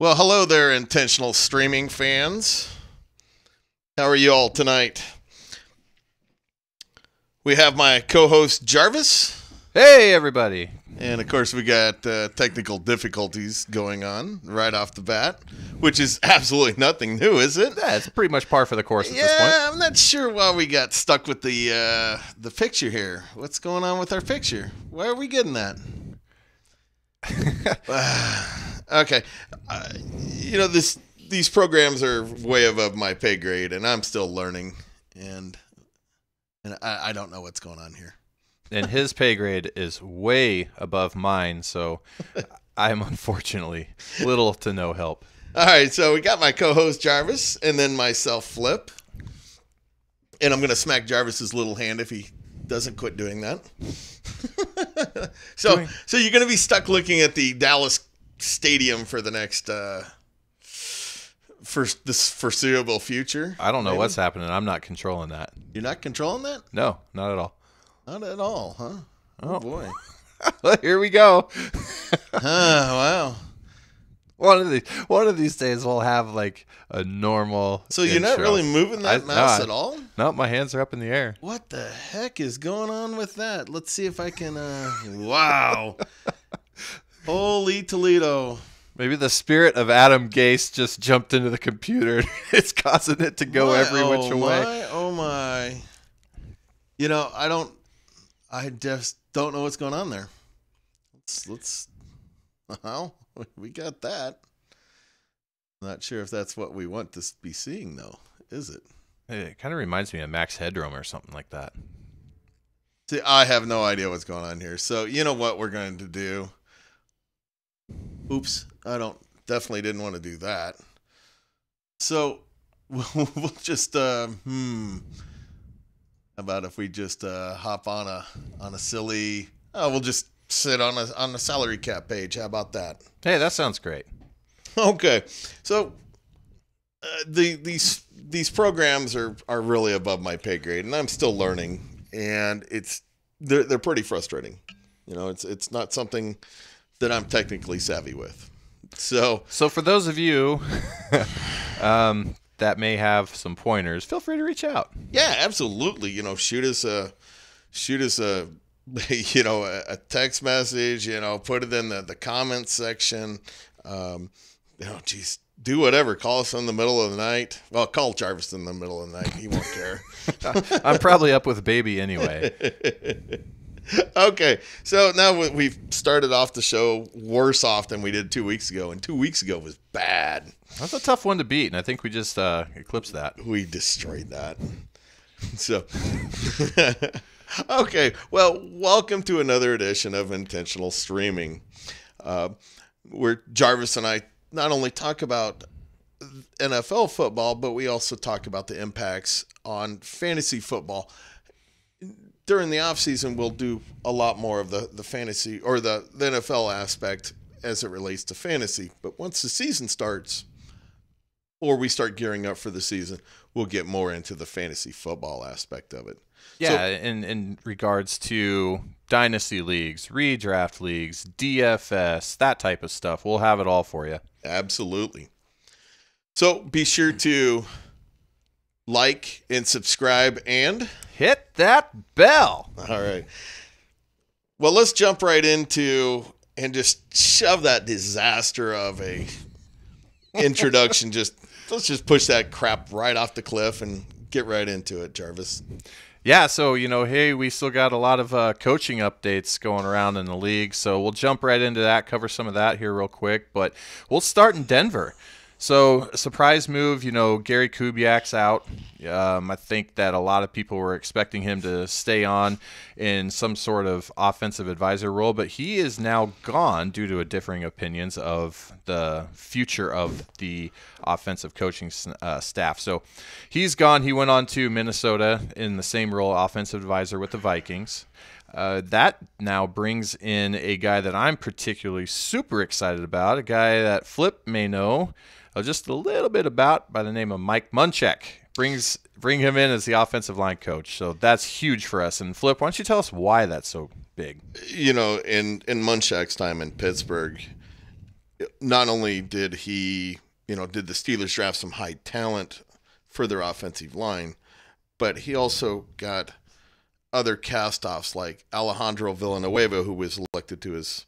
Well, hello there, intentional streaming fans. How are you all tonight? We have my co-host Jarvis. Hey, everybody. And, of course, we got technical difficulties going on right off the bat, which is absolutely nothing new, is it? Yeah, it's pretty much par for the course at this point. Yeah, I'm not sure why we got stuck with the picture here. What's going on with our picture? Why are we getting that? Okay. These programs are way above my pay grade, and I'm still learning, and I don't know what's going on here. And his pay grade is way above mine, so I'm unfortunately little to no help. All right, so we got my co-host Jarvis, and then myself, Flip. And I'm going to smack Jarvis's little hand if he doesn't quit doing that. So you're going to be stuck looking at the Dallas Stadium for the next for this foreseeable future. I don't know what's happening. I'm not controlling that. You're not controlling that? No, not at all. Not at all, huh? Oh boy. Here we go. Wow. One of these days we'll have like a normal So you're not really moving that mouse at all? No, my hands are up in the air. What the heck is going on with that? Let's see if I can wow. Holy Toledo. Maybe the spirit of Adam Gase just jumped into the computer. It's causing it to go every which way. Oh my. I just don't know what's going on there. Well, we got that. Not sure if that's what we want to be seeing, though, is it? It kind of reminds me of Max Headroom or something like that. See, I have no idea what's going on here. So, you know what we're going to do? Oops, definitely didn't want to do that. So, we'll just, how about if we just hop on a silly, we'll just sit on a salary cap page. How about that? Hey, that sounds great. Okay, so these programs are really above my pay grade, and I'm still learning, and they're pretty frustrating. It's not something that I'm technically savvy with. So for those of you that may have some pointers, feel free to reach out. Yeah, absolutely. Shoot us a a text message. Put it in the comments section. Do whatever. Call us in the middle of the night. Well, call Jarvis in the middle of the night. He won't care. I'm probably up with baby anyway. Okay, so now we've started off the show worse off than we did 2 weeks ago, and 2 weeks ago was bad. That's a tough one to beat, and I think we just eclipsed that. We destroyed that. So, okay, well, welcome to another edition of Intentional Streaming, where Jarvis and I not only talk about NFL football, but we also talk about the impacts on fantasy football. During the offseason, we'll do a lot more of the fantasy or the NFL aspect as it relates to fantasy. But once the season starts, or we start gearing up for the season, we'll get more into the fantasy football aspect of it. Yeah, so, in regards to dynasty leagues, redraft leagues, DFS, that type of stuff. We'll have it all for you. Absolutely. So be sure to like and subscribe and hit that bell. All right. Well, let's jump right into and just shove that disaster of a introduction. Let's just push that crap right off the cliff and get right into it, Jarvis. Yeah, so, hey, we still got a lot of coaching updates going around in the league, so we'll jump right into that, cover some of that here real quick, but we'll start in Denver. So, surprise move, Gary Kubiak's out. I think that a lot of people were expecting him to stay on in some sort of offensive advisor role, but he is now gone due to differing opinions of the future of the offensive coaching staff. So, he's gone. He went on to Minnesota in the same role, offensive advisor with the Vikings. That now brings in a guy that I'm particularly super excited about, a guy that Flip may know just a little bit about by the name of Mike Munchak. Bring him in as the offensive line coach. So that's huge for us. And Flip, why don't you tell us why that's so big? In Munchak's time in Pittsburgh, not only did he, did the Steelers draft some high talent for their offensive line, but he also got other cast-offs like Alejandro Villanueva, who was elected to his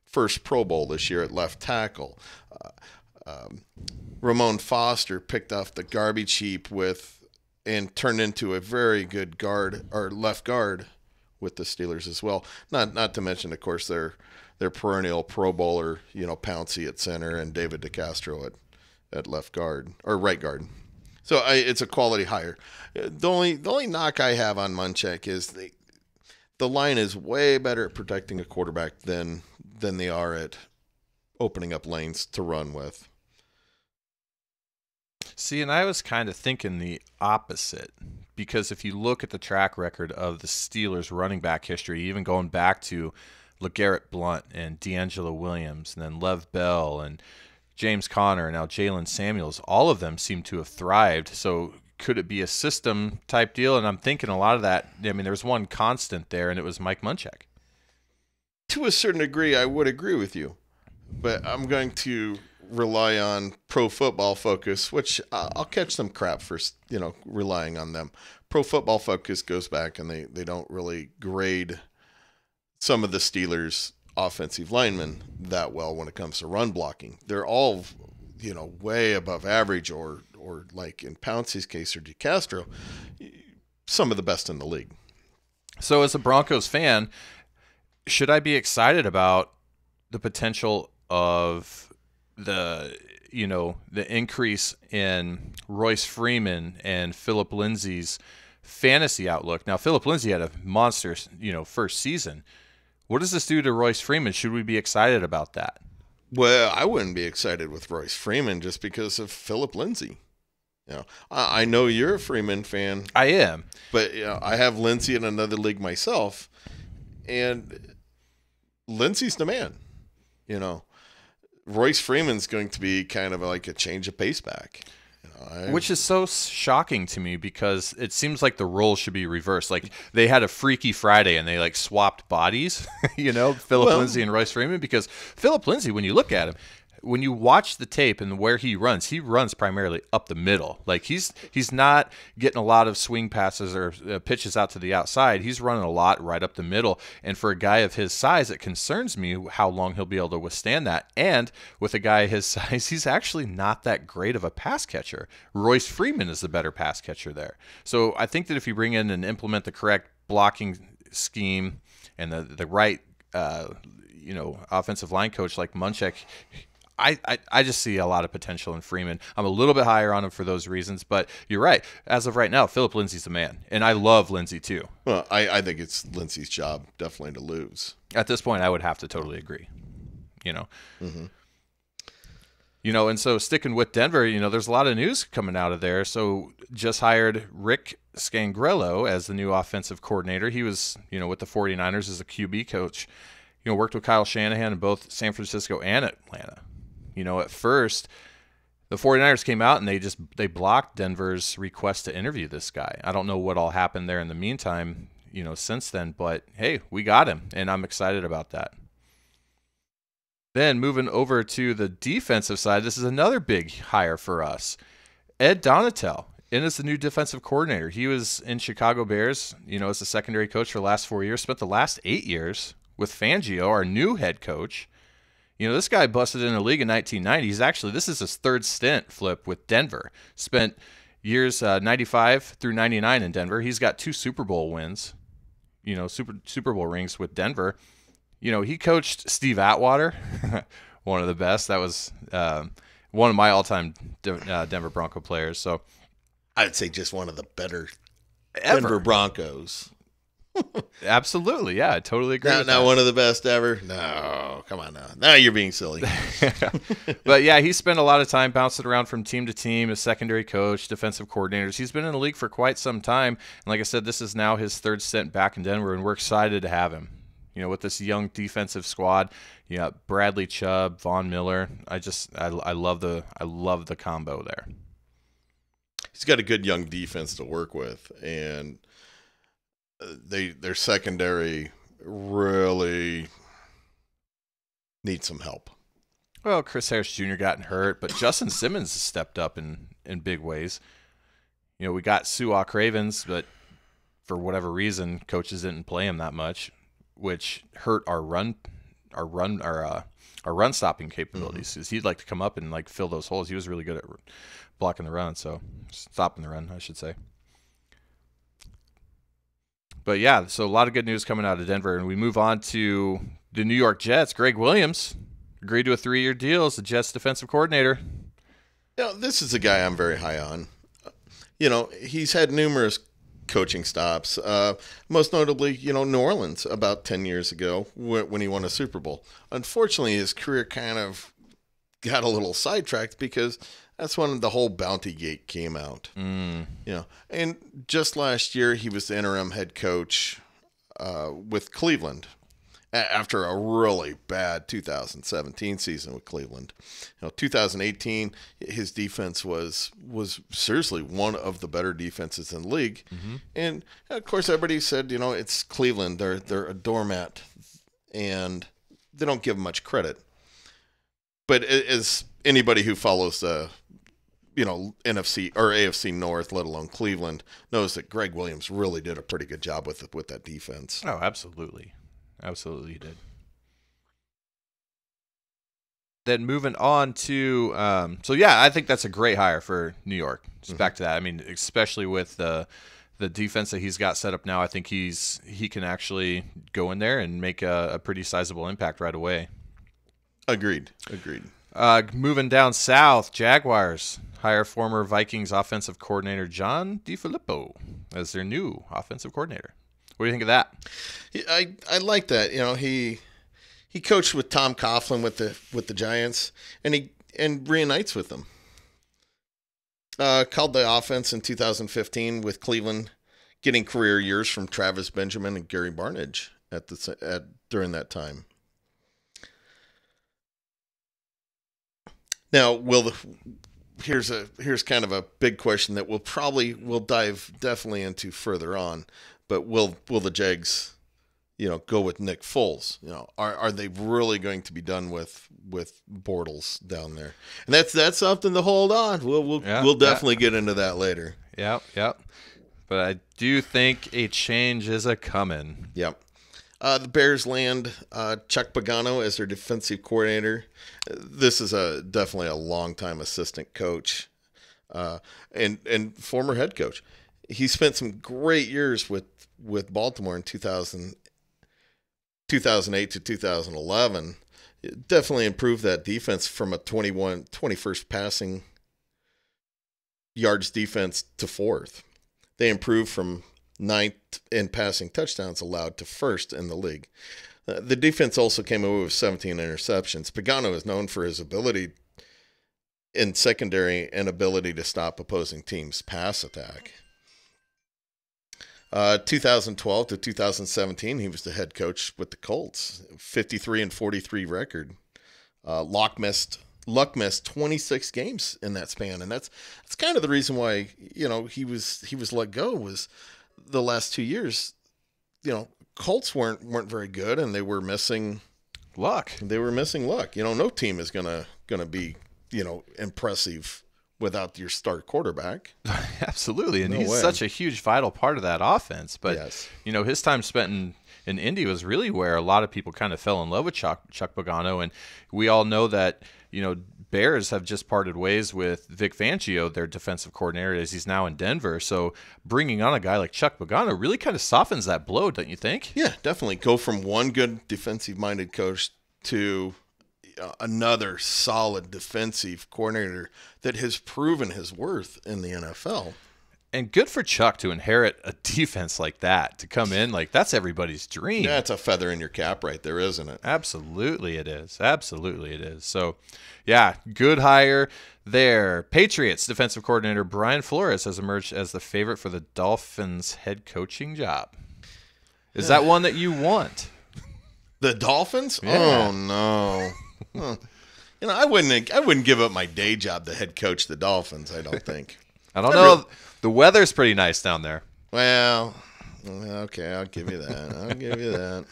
first Pro Bowl this year at left tackle. Ramon Foster picked off the garbage heap and turned into a very good guard or left guard with the Steelers as well. Not to mention, of course, their perennial Pro Bowler, Pouncey at center and David DeCastro at left guard or right guard. So it's a quality hire. The only knock I have on Munchak is the line is way better at protecting a quarterback than they are at opening up lanes to run with. See, and I was kind of thinking the opposite, because if you look at the track record of the Steelers' running back history, even going back to LeGarrette Blount and D'Angelo Williams, and then Lev Bell and James Conner, and now Jalen Samuels, all of them seem to have thrived. So could it be a system type deal? And I'm thinking a lot of that, there's one constant there, and it was Mike Munchak. To a certain degree, I would agree with you, but I'm going to rely on Pro Football Focus, which I'll catch some crap for, relying on them. Pro Football Focus goes back and they don't really grade some of the Steelers' offensive linemen that well when it comes to run blocking. They're all, way above average or like in Pouncey's case or DeCastro, some of the best in the league. So as a Broncos fan, should I be excited about the potential of the increase in Royce Freeman and Phillip Lindsay's fantasy outlook? Now, Phillip Lindsay had a monster, first season. What does this do to Royce Freeman? Should we be excited about that? Well, I wouldn't be excited with Royce Freeman just because of Phillip Lindsay. I know you're a Freeman fan. I am. But I have Lindsay in another league myself, and Lindsay's the man. Royce Freeman's going to be kind of like a change of pace back. Which is so shocking to me, because it seems like the roles should be reversed. Like they had a Freaky Friday and they swapped bodies, Phillip Lindsay and Royce Freeman, because Phillip Lindsay, when you look at him, when you watch the tape and where he runs primarily up the middle. Like he's not getting a lot of swing passes or pitches out to the outside. He's running a lot right up the middle. And for a guy of his size, it concerns me how long he'll be able to withstand that. And with a guy his size, he's actually not that great of a pass catcher. Royce Freeman is the better pass catcher there. So I think that if you bring in and implement the correct blocking scheme and the right offensive line coach like Munchak, I just see a lot of potential in Freeman. I'm a little bit higher on him for those reasons, but you're right. As of right now, Phillip Lindsay's the man, and I love Lindsay too. Well, I think it's Lindsay's job definitely to lose. At this point, I would have to totally agree. Mm-hmm. And so sticking with Denver, there's a lot of news coming out of there. So just hired Rick Scangrello as the new offensive coordinator. He was, with the 49ers as a QB coach. Worked with Kyle Shanahan in both San Francisco and Atlanta. At first, the 49ers came out and they blocked Denver's request to interview this guy. I don't know what all happened there in the meantime, since then, but hey, we got him, and I'm excited about that. Then moving over to the defensive side, this is another big hire for us. Ed Donatel in as the new defensive coordinator. He was in Chicago Bears, as a secondary coach for the last 4 years, spent the last 8 years with Fangio, our new head coach. This guy busted in the league in 1990. This is his third stint, Flip, with Denver. Spent years 95 through 99 in Denver. He's got 2 Super Bowl wins, Super Bowl rings with Denver. He coached Steve Atwater, one of the best. That was one of my all-time Denver Bronco players. So I'd say just one of the better Denver Broncos. Absolutely, yeah, I totally agree. Not one of the best ever. No, come on now. Now you're being silly. But yeah, he spent a lot of time bouncing around from team to team as secondary coach, defensive coordinators. He's been in the league for quite some time, and like I said, this is now his third stint back in Denver, and we're excited to have him. With this young defensive squad, Bradley Chubb, Von Miller. I love the combo there. He's got a good young defense to work with, and their secondary really needs some help. Well, Chris Harris Jr. gotten hurt, but Justin Simmons has stepped up in big ways. We got Su'a Cravens, but for whatever reason, coaches didn't play him that much, which hurt our run stopping capabilities. Because he'd like to come up and like fill those holes. He was really good at blocking the run, so stopping the run, I should say. But yeah, so a lot of good news coming out of Denver, and we move on to the New York Jets. Greg Williams agreed to a 3-year deal as the Jets defensive coordinator. This is a guy I'm very high on. He's had numerous coaching stops, most notably, New Orleans about 10 years ago when he won a Super Bowl. Unfortunately, his career kind of got a little sidetracked because that's when the whole Bounty Gate came out. And just last year, he was the interim head coach with Cleveland after a really bad 2017 season with Cleveland. 2018, his defense was seriously one of the better defenses in the league. And of course, everybody said, it's Cleveland. They're a doormat, and they don't give them much credit. But as anybody who follows the NFC or AFC North, let alone Cleveland, knows that Greg Williams really did a pretty good job with that defense. Oh, absolutely. Absolutely he did. Then moving on to, I think that's a great hire for New York. Just back to that. I mean, especially with the defense that he's got set up now, I think he can actually go in there and make a pretty sizable impact right away. Agreed. Moving down south, Jaguars hire former Vikings offensive coordinator John DeFilippo as their new offensive coordinator. What do you think of that? I like that. He coached with Tom Coughlin with the Giants, and reunites with them. Called the offense in 2015 with Cleveland, getting career years from Travis Benjamin and Gary Barnidge during that time. Now, here's kind of a big question that we'll dive definitely into further on. But will the Jags, go with Nick Foles? Are they really going to be done with Bortles down there? And that's something to hold on. We'll definitely get into that later. Yep. But I do think a change is a coming. Yep. The Bears land Chuck Pagano as their defensive coordinator. This is definitely a longtime assistant coach and former head coach. He spent some great years with Baltimore in 2008 to 2011. It definitely improved that defense from a 21st passing yards defense to 4th. They improved from 9th in passing touchdowns allowed to 1st in the league. The defense also came away with 17 interceptions. Pagano is known for his ability in secondary and ability to stop opposing teams' pass attack. 2012 to 2017, he was the head coach with the Colts, 53-43 record. Luck missed 26 games in that span, and that's kind of the reason why he was let go. Was the last 2 years, Colts weren't very good, and they were missing luck. No team is gonna be impressive without your star quarterback. Absolutely, and he's such a huge vital part of that offense. But yes. His time spent in Indy was really where a lot of people kind of fell in love with Chuck Pagano, and we all know that Bears have just parted ways with Vic Fangio, their defensive coordinator, as he's now in Denver. So bringing on a guy like Chuck Pagano really kind of softens that blow, don't you think? Yeah, definitely. Go from one good defensive-minded coach to another solid defensive coordinator that has proven his worth in the NFL. And good for Chuck to inherit a defense like that, to come in. Like, that's everybody's dream. Yeah, it's a feather in your cap right there, isn't it? Absolutely it is. So, yeah, good hire there. Patriots defensive coordinator Brian Flores has emerged as the favorite for the Dolphins head coaching job. Is that one that you want? The Dolphins? Yeah. Oh, no. Huh. I wouldn't give up my day job to head coach the Dolphins, I don't think. I don't know. The weather's pretty nice down there. Well, okay, I'll give you that.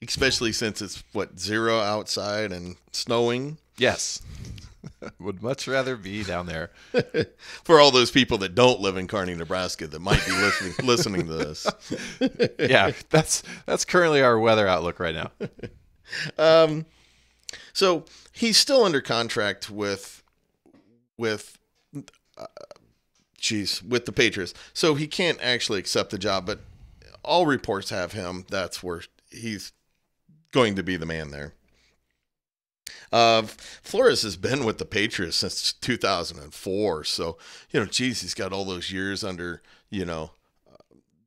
Especially since it's 0 outside and snowing. Yes. Would much rather be down there. For all those people that don't live in Kearney, Nebraska, that might be listening to this. Yeah, that's currently our weather outlook right now. So he's still under contract with the Patriots. So he can't actually accept the job, but all reports have him. That's where he's going to be the man there. Flores has been with the Patriots since 2004. So, he's got all those years under,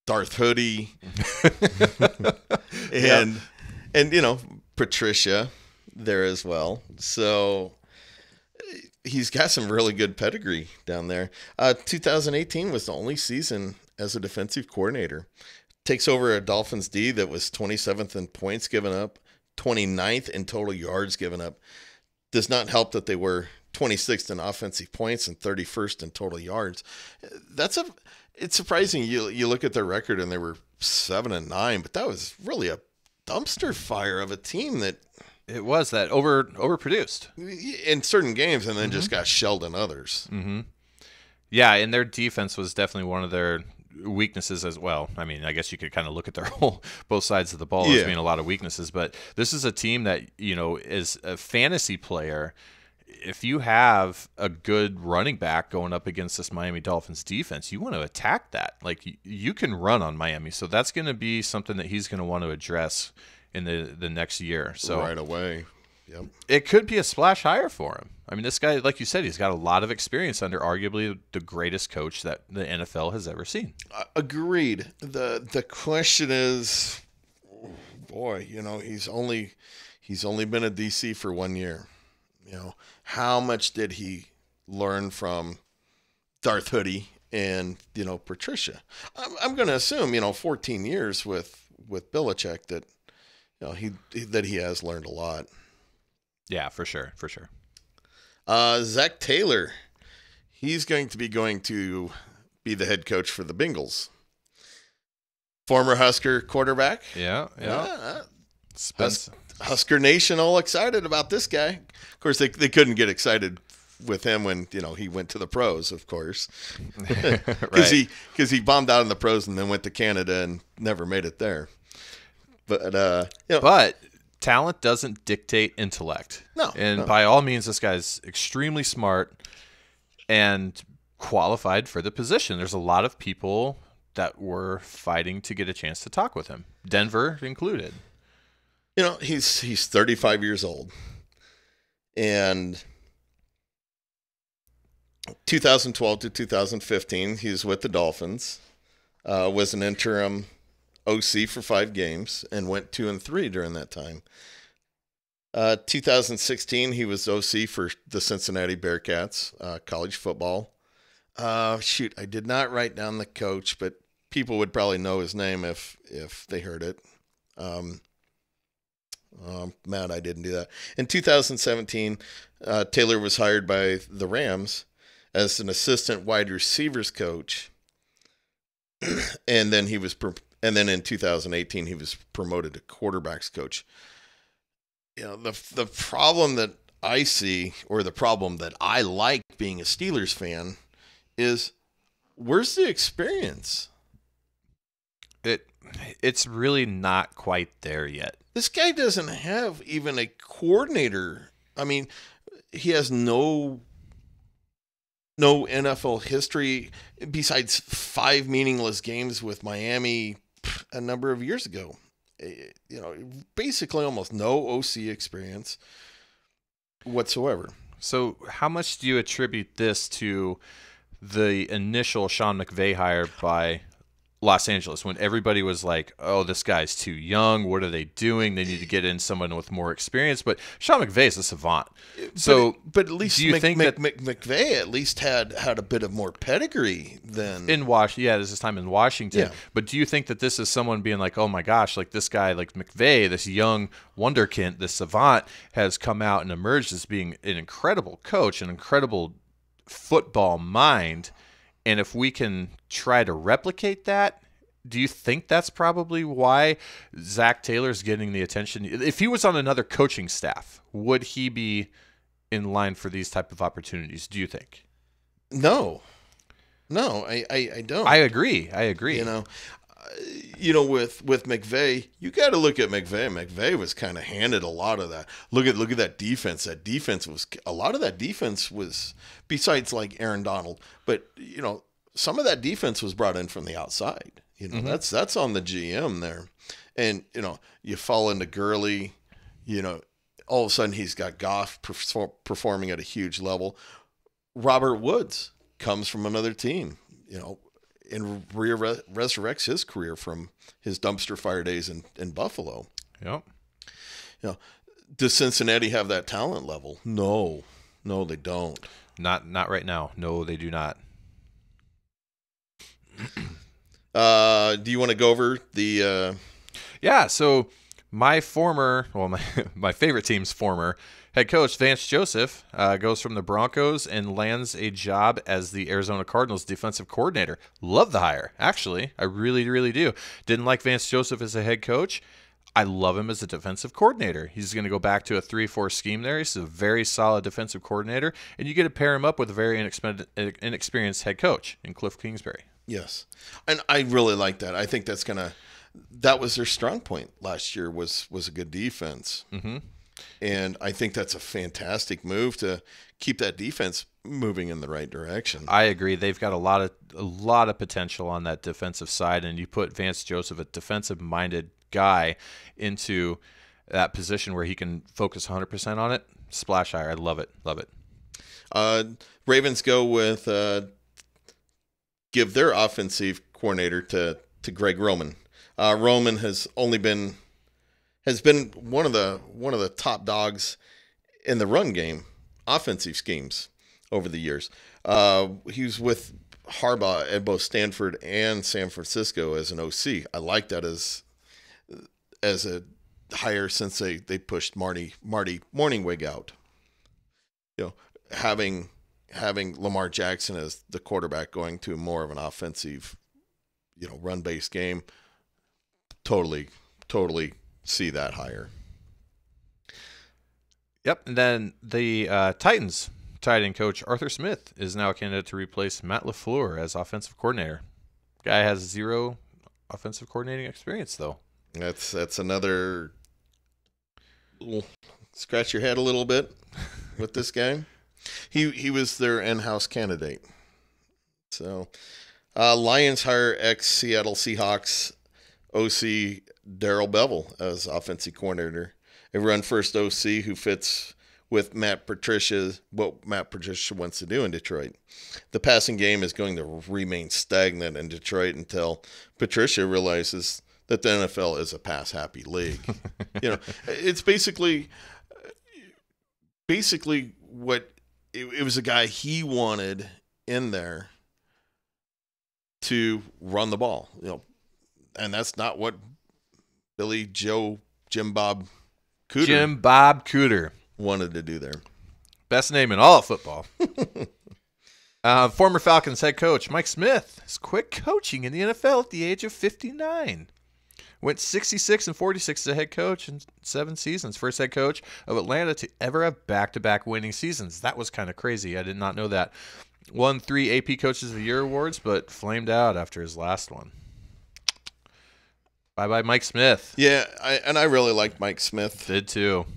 Darth Hoodie and Patricia there as well. So he's got some really good pedigree down there. 2018 was the only season as a defensive coordinator. Takes over a Dolphins D that was 27th in points given up, 29th in total yards given up. Does not help that they were 26th in offensive points and 31st in total yards. It's surprising. You look at their record and they were 7-9, but that was really a dumpster fire of a team that it was that overproduced in certain games and then just got shelled in others. Mm-hmm. Yeah, and their defense was definitely one of their weaknesses as well. I mean, I guess you could kind of look at their both sides of the ball as being a lot of weaknesses, but this is a team that, is a fantasy player. If you have a good running back going up against this Miami Dolphins defense, you want to attack that. Like, you can run on Miami. So that's going to be something that he's going to want to address in the next year. So right away. Yep. It could be a splash hire for him. I mean, this guy, like you said, he's got a lot of experience under arguably the greatest coach that the NFL has ever seen. Agreed. The question is, boy, he's only been a DC for 1 year. How much did he learn from Darth Hoodie and Patricia? I'm going to assume 14 years with Belichick that he has learned a lot. Yeah, for sure. Zach Taylor, he's going to be the head coach for the Bengals. Former Husker quarterback. Yeah. Husker Nation all excited about this guy. Of course, they couldn't get excited with him when he went to the pros, of course, because he bombed out in the pros and then went to Canada and never made it there. But talent doesn't dictate intellect. No. And by all means, this guy's extremely smart and qualified for the position. There's a lot of people that were fighting to get a chance to talk with him, Denver included. He's 35 years old. And 2012 to 2015, he was with the Dolphins, was an interim OC for 5 games and went 2-3 during that time. 2016, he was OC for the Cincinnati Bearcats, college football. I did not write down the coach, but people would probably know his name if they heard it. Mad I didn't do that. In 2017, Taylor was hired by the Rams as an assistant wide receivers coach, and then in 2018 he was promoted to quarterbacks coach. The problem that I see, or the problem that I like being a Steelers fan, is where's the experience? It's really not quite there yet. This guy doesn't have even a coordinator. I mean, he has no NFL history besides 5 meaningless games with Miami a number of years ago. Basically almost no OC experience whatsoever. So how much do you attribute this to the initial Sean McVay hire by Los Angeles, when everybody was like, oh, this guy's too young, what are they doing? They need to get in someone with more experience. But Sean McVay is a savant. So, but at least do you think that McVay at least had a bit of more pedigree than in Washington? Yeah, this is time in Washington. Yeah. But do you think that this is someone being like, oh my gosh, like this guy, like McVay, this young wonderkind, this savant, has come out and emerged as being an incredible coach, an incredible football mind, and if we can try to replicate that, do you think that's probably why Zach Taylor's getting the attention? If he was on another coaching staff, would he be in line for these type of opportunities, do you think? No, I don't. I agree. With McVay, you got to look at McVay. McVay was kind of handed a lot of that. Look at that defense. That defense was a lot of that defense was besides like Aaron Donald, but some of that defense was brought in from the outside. That's on the GM there, and you fall into Gurley. All of a sudden he's got Goff performing at a huge level. Woods comes from another team, and resurrects his career from his dumpster fire days in Buffalo. Yep. Does Cincinnati have that talent level? No, they don't. Not right now. No, they do not. Do you want to go over the? Yeah. So my favorite team's former head coach, Vance Joseph, goes from the Broncos and lands a job as the Arizona Cardinals defensive coordinator. Love the hire, actually. I really, really do. Didn't like Vance Joseph as a head coach. I love him as a defensive coordinator. He's going to go back to a 3-4 scheme there. He's a very solid defensive coordinator, and you get to pair him up with a very inexperienced head coach in Cliff Kingsbury. Yes, and I really like that. I think that was their strong point last year was a good defense. Mm-hmm. And I think that's a fantastic move to keep that defense moving in the right direction. I agree. They've got a lot of potential on that defensive side, and you put Vance Joseph, a defensive-minded guy, into that position where he can focus 100% on it. Splash hire. I love it. Love it. Ravens go with give their offensive coordinator to Greg Roman. Roman has been one of the top dogs in the run game, offensive schemes over the years. He was with Harbaugh at both Stanford and San Francisco as an OC. I like that as a hire since they pushed Marty Morningwig out. Having Lamar Jackson as the quarterback going to more of an offensive, run-based game. Totally see that higher. Yep, and then the Titans tight end coach Arthur Smith is now a candidate to replace Matt LaFleur as offensive coordinator. Guy has 0 offensive coordinating experience, though. That's another scratch your head a little bit with this guy. He was their in-house candidate. So, Lions hire ex-Seattle Seahawks OC Darrell Bevell as offensive coordinator. A run-first OC who fits with what Matt Patricia wants to do in Detroit. The passing game is going to remain stagnant in Detroit until Patricia realizes that the NFL is a pass-happy league. It's basically what it was a guy he wanted in there to run the ball, and that's not what Jim Bob Cooter wanted to do there. Best name in all of football. Former Falcons head coach Mike Smith has quit coaching in the NFL at the age of 59. Went 66-46 as a head coach in 7 seasons. First head coach of Atlanta to ever have back-to-back winning seasons. That was kind of crazy. I did not know that. Won 3 AP Coaches of the Year awards, but flamed out after his last one. Bye-bye, Mike Smith. Yeah, I really liked Mike Smith. Did too.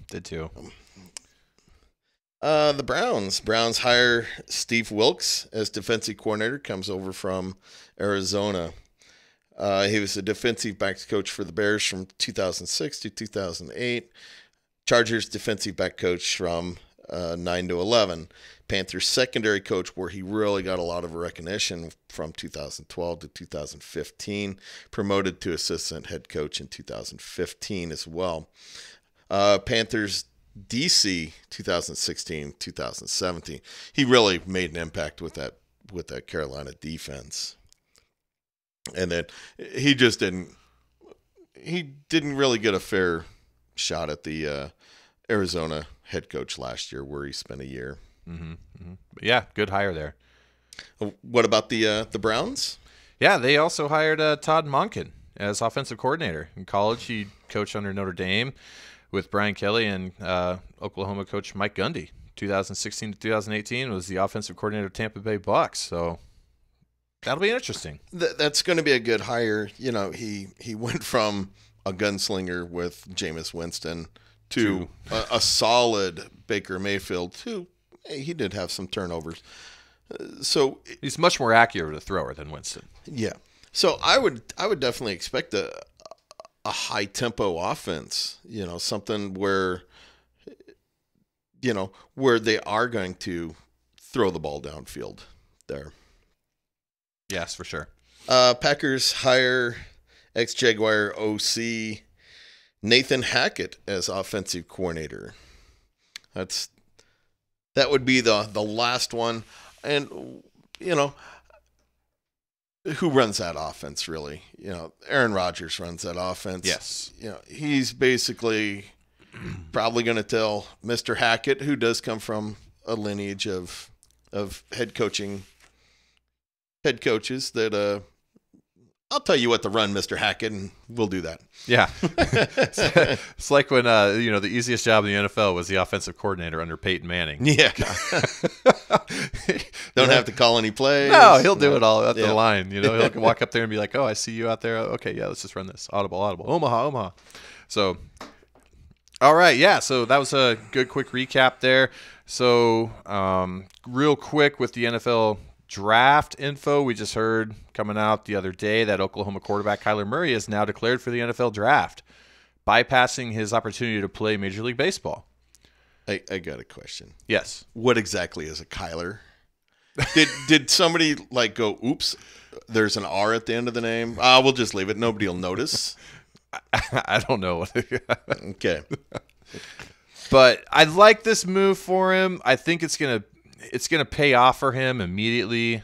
The Browns hire Steve Wilkes as defensive coordinator. Comes over from Arizona. He was a defensive backs coach for the Bears from 2006 to 2008. Chargers defensive back coach from 9 to 11. Panthers secondary coach, where he really got a lot of recognition from 2012 to 2015. Promoted to assistant head coach in 2015 as well. Panthers DC 2016, 2017. He really made an impact with that Carolina defense. And then he didn't really get a fair shot at the Arizona head coach last year, where he spent a year. Mm-hmm, mm-hmm. Yeah, good hire there. What about the Browns? Yeah, they also hired Todd Monken as offensive coordinator. In college, he coached under Notre Dame with Brian Kelly and Oklahoma coach Mike Gundy. 2016 to 2018 was the offensive coordinator of Tampa Bay Bucks. So that'll be interesting. That's going to be a good hire. You know, he went from a gunslinger with Jameis Winston to a solid Baker Mayfield. He did have some turnovers. So he's much more accurate a thrower than Winston. Yeah. So I would definitely expect a high tempo offense. You know, something where they are going to throw the ball downfield there. Yes, for sure. Packers hire ex-Jaguar OC Nathan Hackett as offensive coordinator. That would be the last one. And, you know, who runs that offense, really? You know, Aaron Rodgers runs that offense. Yes. You know, he's basically probably going to tell Mr. Hackett, who does come from a lineage of head coaches, that I'll tell you what to run, Mr. Hackett, and we'll do that. Yeah. It's like when, the easiest job in the NFL was the offensive coordinator under Peyton Manning. Yeah. Don't have to call any plays. No, he'll do it all at the line. You know, he'll walk up there and be like, oh, I see you out there. Okay, yeah, let's just run this. Audible. Omaha. So, all right, yeah, so that was a good quick recap there. So, real quick with the NFL draft info, we just heard coming out the other day that Oklahoma quarterback Kyler Murray is now declared for the NFL draft, bypassing his opportunity to play Major League Baseball. I got a question. Yes. What exactly is a Kyler? Did somebody go, oops, there's an R at the end of the name? We'll just leave it. Nobody will notice. I don't know. Okay. But I like this move for him. I think it's gonna pay off for him immediately,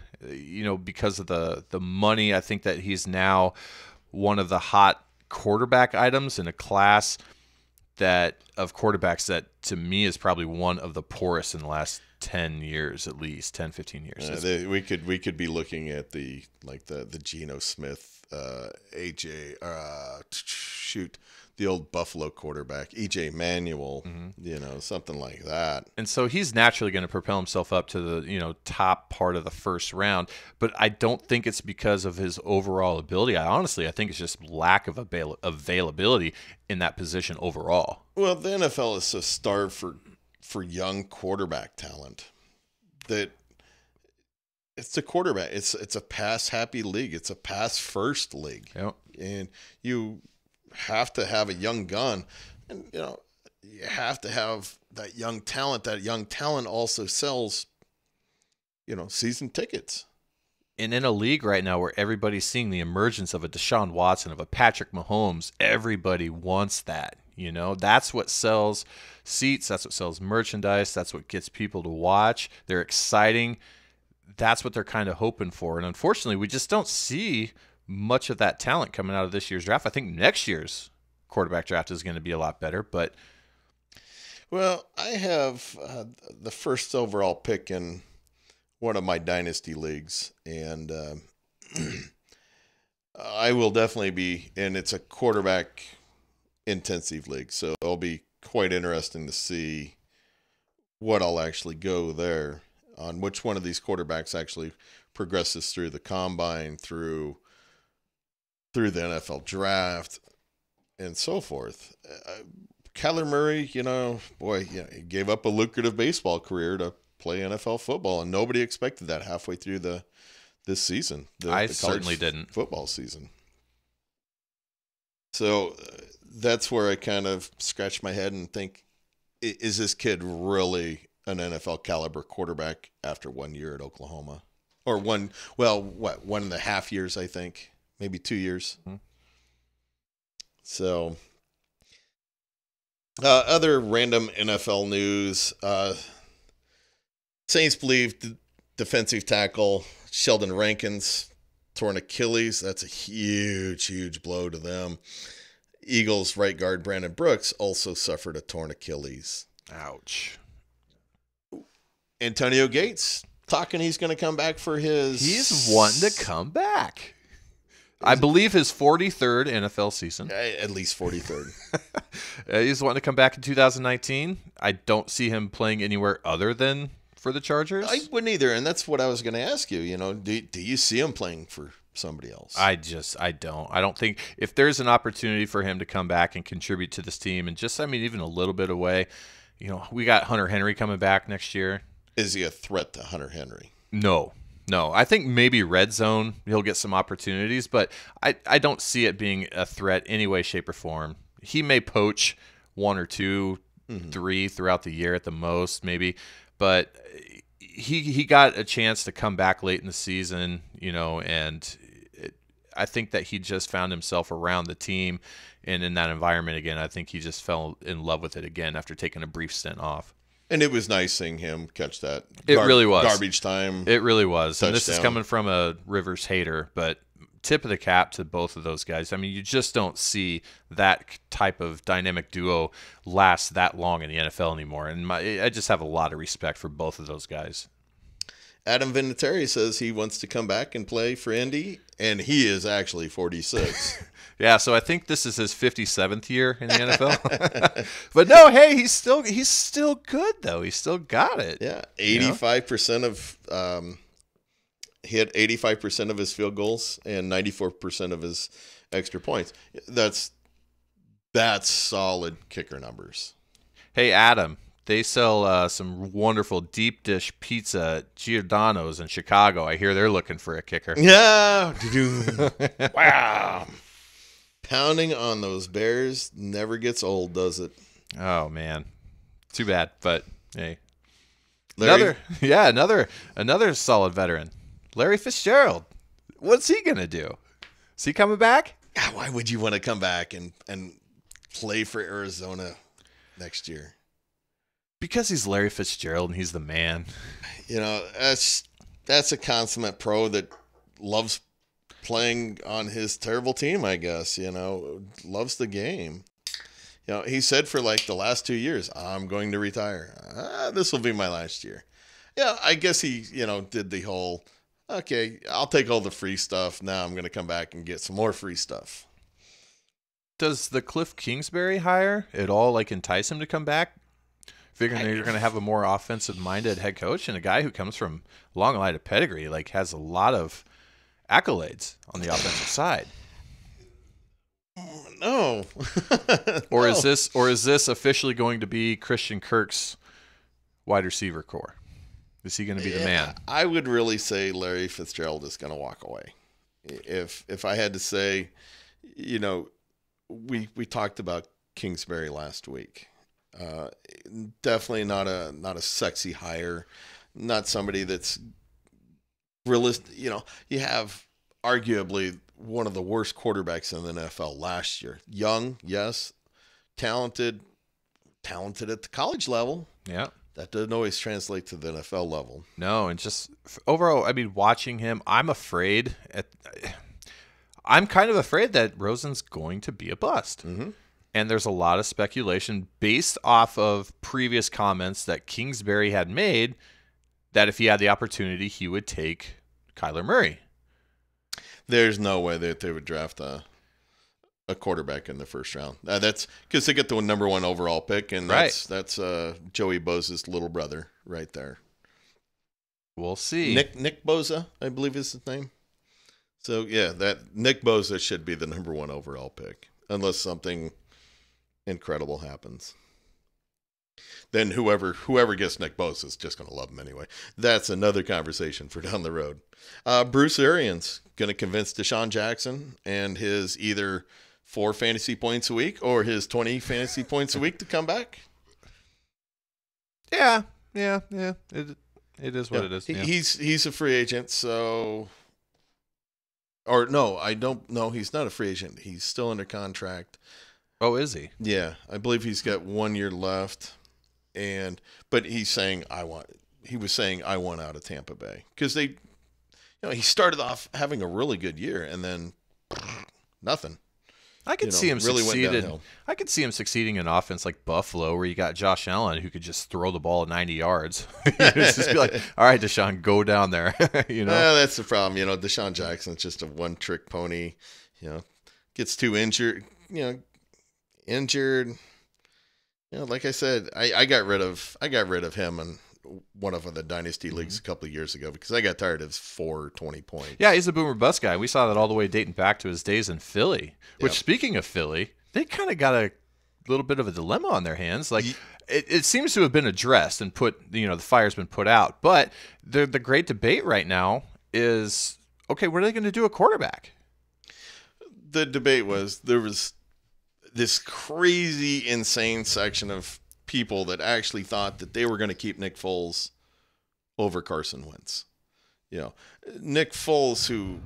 because of the money. I think that he's now one of the hot quarterback items in a class of quarterbacks that, to me, is probably one of the poorest in the last 10 years, at least 10, 15 years. We could be looking at the Geno Smith, AJ, the old Buffalo quarterback, EJ Manuel, something like that. And so he's naturally going to propel himself up to the top part of the first round, but I don't think it's because of his overall ability. I think it's just lack of availability in that position overall. Well, the NFL is so starved for young quarterback talent that it's a quarterback. It's a pass happy league. It's a pass first league. Yep. And you have to have a young gun, and you have to have that young talent. That young talent also sells season tickets. And in a league right now where everybody's seeing the emergence of a Deshaun Watson, of a Patrick Mahomes, everybody wants that. That's what sells seats. That's what sells merchandise. That's what gets people to watch. They're exciting. That's what they're kind of hoping for. And unfortunately, we just don't see much of that talent coming out of this year's draft. I think next year's quarterback draft is going to be a lot better. But I have the first overall pick in one of my dynasty leagues, and I will definitely be, and it's a quarterback intensive league, so it'll be quite interesting to see what I'll actually go there on, which one of these quarterbacks actually progresses through the combine, through the NFL draft, and so forth. Kyler Murray, he gave up a lucrative baseball career to play NFL football, and nobody expected that halfway through this season. I certainly didn't. Football season. So that's where I kind of scratch my head and think, is this kid really an NFL caliber quarterback after 1 year at Oklahoma? Or 1.5 years, I think. Maybe 2 years. Mm-hmm. So, other random NFL news. Saints believe defensive tackle Sheldon Rankins torn Achilles. That's a huge, huge blow to them. Eagles right guard Brandon Brooks also suffered a torn Achilles. Ouch. Antonio Gates talking he's going to come back for his... He's wanting to come back. I believe his 43rd NFL season. At least 43rd. He's wanting to come back in 2019. I don't see him playing anywhere other than for the Chargers. I wouldn't either, and that's what I was going to ask you. Do you see him playing for somebody else? I don't. I don't think if there's an opportunity for him to come back and contribute to this team and even a little bit away, we got Hunter Henry coming back next year. Is he a threat to Hunter Henry? No. I think maybe red zone, he'll get some opportunities, but I don't see it being a threat any way, shape, or form. He may poach 1 or 2, 3 throughout the year at the most, maybe, but he got a chance to come back late in the season, and I think that he just found himself around the team and in that environment again. I think he just fell in love with it again after taking a brief stint off. And it was nice seeing him catch that. It really was garbage time. It really was. Touchdown. And this is coming from a Rivers hater, but tip of the cap to both of those guys. I mean, you just don't see that type of dynamic duo last that long in the NFL anymore. And I just have a lot of respect for both of those guys. Adam Vinatieri says he wants to come back and play for Indy, and he is actually 46. Yeah, so I think this is his 57th year in the NFL. But no, hey, he's still good though. He's still got it. Yeah, 85% of he had 85% of his field goals and 94% of his extra points. That's solid kicker numbers. Hey, Adam, they sell some wonderful deep dish pizza at Giordano's in Chicago. I hear they're looking for a kicker. Yeah. Wow. Pounding on those Bears never gets old, does it? Oh, man. Too bad, but hey. Larry? Another solid veteran. Larry Fitzgerald. What's he going to do? Is he coming back? Why would you want to come back and play for Arizona next year? Because he's Larry Fitzgerald and he's the man. That's a consummate pro that loves playing on his terrible team, I guess, loves the game. He said for like the last 2 years, I'm going to retire. This will be my last year. Yeah, I guess he, did the whole, okay, I'll take all the free stuff. Now I'm going to come back and get some more free stuff. Does the Cliff Kingsbury hire at all entice him to come back? Figuring you're going to have a more offensive-minded head coach and a guy who comes from long line of pedigree, has a lot of accolades on the offensive side. No. Or is this officially going to be Christian Kirk's wide receiver core? Is he going to be the man? I would really say Larry Fitzgerald is going to walk away. If I had to say, we talked about Kingsbury last week. Definitely not a sexy hire, not somebody that's realistic. You have arguably one of the worst quarterbacks in the NFL last year. Young, yes, talented at the college level. Yeah. That doesn't always translate to the NFL level. No, and just overall, watching him, I'm kind of afraid that Rosen's going to be a bust. Mm-hmm. And there's a lot of speculation based off of previous comments that Kingsbury had made that if he had the opportunity, he would take Kyler Murray. There's no way that they would draft a quarterback in the first round. That's because they get the number 1 overall pick, and that's Joey Bosa's little brother right there. We'll see. Nick Bosa, I believe is his name. So yeah, that Nick Bosa should be the number 1 overall pick, unless something incredible happens. Then whoever gets Nick Bosa is just going to love him anyway. That's another conversation for down the road. Bruce Arians going to convince Deshaun Jackson and his either 4 fantasy points a week or his 20 fantasy points a week to come back. Yeah. It is what it is. Yeah. He's a free agent, so. Or no, I don't know. He's not a free agent. He's still under contract. Oh, is he? Yeah, I believe he's got 1 year left, but he's saying He was saying I want out of Tampa Bay because he started off having a really good year and then nothing. I could see him really went succeeded. downhill. I could see him succeeding in offense like Buffalo, where you got Josh Allen who could just throw the ball 90 yards. Just be like, all right, Deshaun, go down there. That's the problem. Deshaun Jackson's just a one-trick pony. Gets too injured. Injured. Like I said, I got rid of him in one of the dynasty leagues a couple of years ago because I got tired of his 420 points. Yeah, he's a boomer bust guy. We saw that all the way dating back to his days in Philly. Which, speaking of Philly, they kind of got a little bit of a dilemma on their hands. Like, it seems to have been addressed and the fire's been put out. But the great debate right now is, okay, what are they going to do at quarterback? The debate was there was this crazy, insane section of people that actually thought that they were going to keep Nick Foles over Carson Wentz. Nick Foles, who